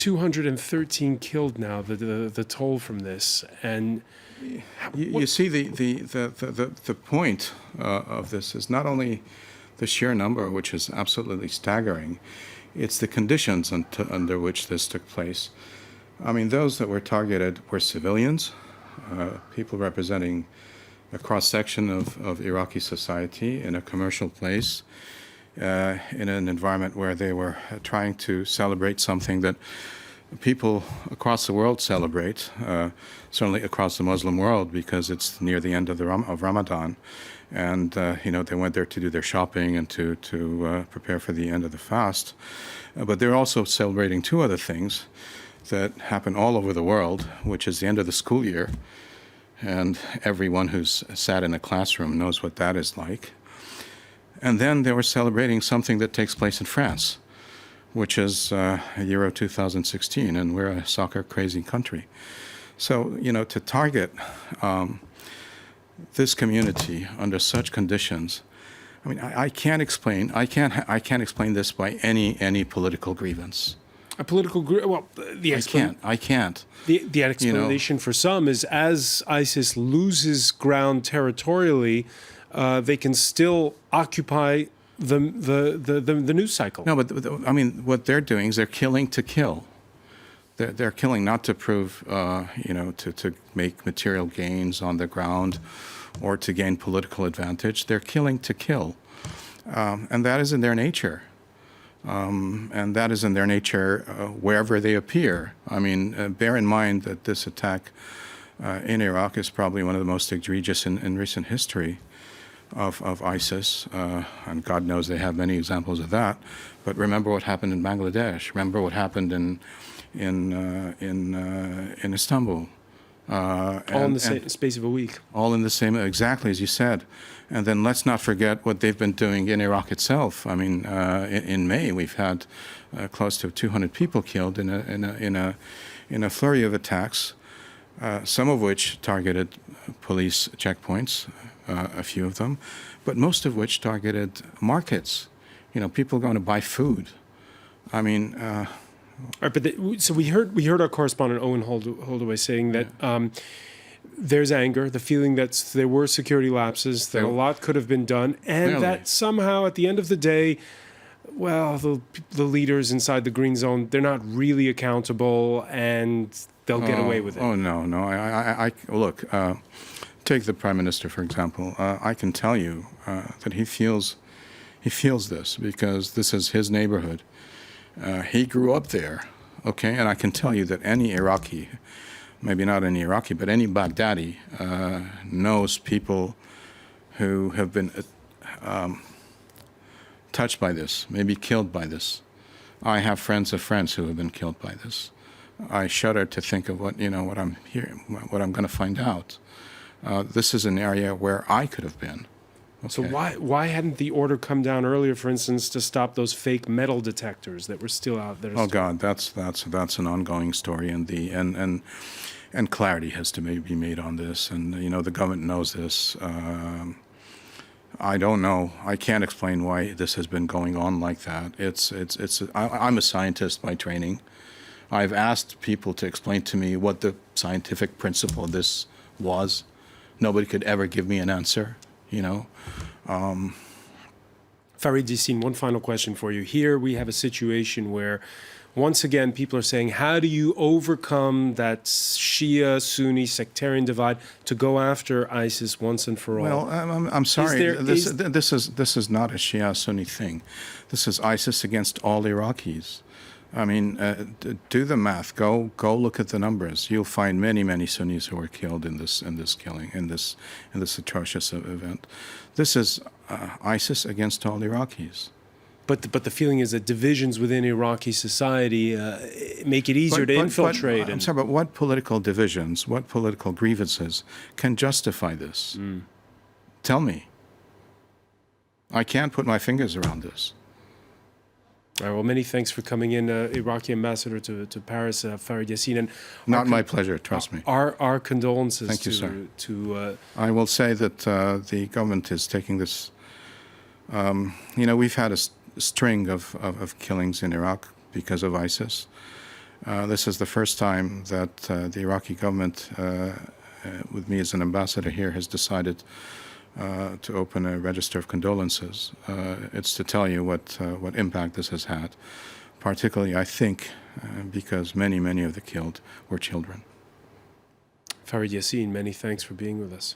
213 killed now, the toll from this. And you see, the point of this is not only the sheer number, which is absolutely staggering, it's the conditions under which this took place. I mean, those that were targeted were civilians, people representing a cross-section of Iraqi society in a commercial place, in an environment where they were trying to celebrate something that people across the world celebrate, certainly across the Muslim world, because it's near the end of Ramadan. And, they went there to do their shopping and to prepare for the end of the fast. But they're also celebrating two other things that happen all over the world, which is the end of the school year. And everyone who's sat in a classroom knows what that is like. And then they were celebrating something that takes place in France, which is Euro 2016, and we're a soccer-crazy country. So, to target this community under such conditions, I mean, I can't explain this by any political grievance. A political I can't. The explanation for some is, as ISIS loses ground territorially, they can still occupy the news cycle. No, but I mean, what they're doing is they're killing to kill. They're killing not to prove, to make material gains on the ground or to gain political advantage. They're killing to kill, and that is in their nature. And that is in their nature wherever they appear. I mean, bear in mind that this attack in Iraq is probably one of the most egregious in recent history of ISIS, and God knows they have many examples of that. But remember what happened in Bangladesh. Remember what happened in Istanbul. All in the space of a week. All in the same, exactly as you said. And then let's not forget what they've been doing in Iraq itself. I mean, in May we've had close to 200 people killed in a flurry of attacks, some of which targeted police checkpoints, a few of them, but most of which targeted markets. People going to buy food. I mean. All right, but so we heard our correspondent Owen Holdaway saying that there's anger, the feeling that there were security lapses, that a lot could have been done, and Clearly. that somehow at the end of the day, well, the leaders inside the Green Zone, they're not really accountable, and they'll get away with it. Oh no! I look. Take the Prime Minister, for example. I can tell you that he feels this because this is his neighborhood. He grew up there, okay? And I can tell you that any Iraqi, maybe not any Iraqi, but any Baghdadi knows people who have been touched by this, maybe killed by this. I have friends of friends who have been killed by this. I shudder to think of what I'm going to find out. This is an area where I could have been. Okay. So why hadn't the order come down earlier, for instance, to stop those fake metal detectors that were still out there? Oh God, that's an ongoing story, and clarity has to be made on this, and the government knows this. I don't know. I can't explain why this has been going on like that. I'm a scientist by training. I've asked people to explain to me what the scientific principle of this was. Nobody could ever give me an answer. Farid Yasseen, one final question for you. Here we have a situation where, once again, people are saying, how do you overcome that Shia-Sunni sectarian divide to go after ISIS once and for all? Well, I'm sorry. This is not a Shia-Sunni thing. This is ISIS against all Iraqis. I mean, do the math. Go look at the numbers. You'll find many Sunnis who were killed in this killing, in this atrocious event. This is ISIS against all Iraqis. But the feeling is that divisions within Iraqi society make it easier to infiltrate. I'm sorry, but what political divisions, what political grievances can justify this? Tell me. I can't put my fingers around this. All right, well, many thanks for coming in, Iraqi ambassador to Paris, Farid Yasseen. And not my pleasure, trust me. Our condolences. Thank you, sir. To I will say that the government is taking this. We've had a string of killings in Iraq because of ISIS. This is the first time that the Iraqi government, with me as an ambassador here, has decided to open a register of condolences. It's to tell you what impact this has had, particularly, I think, because many of the killed were children. Farid Yasseen, many thanks for being with us.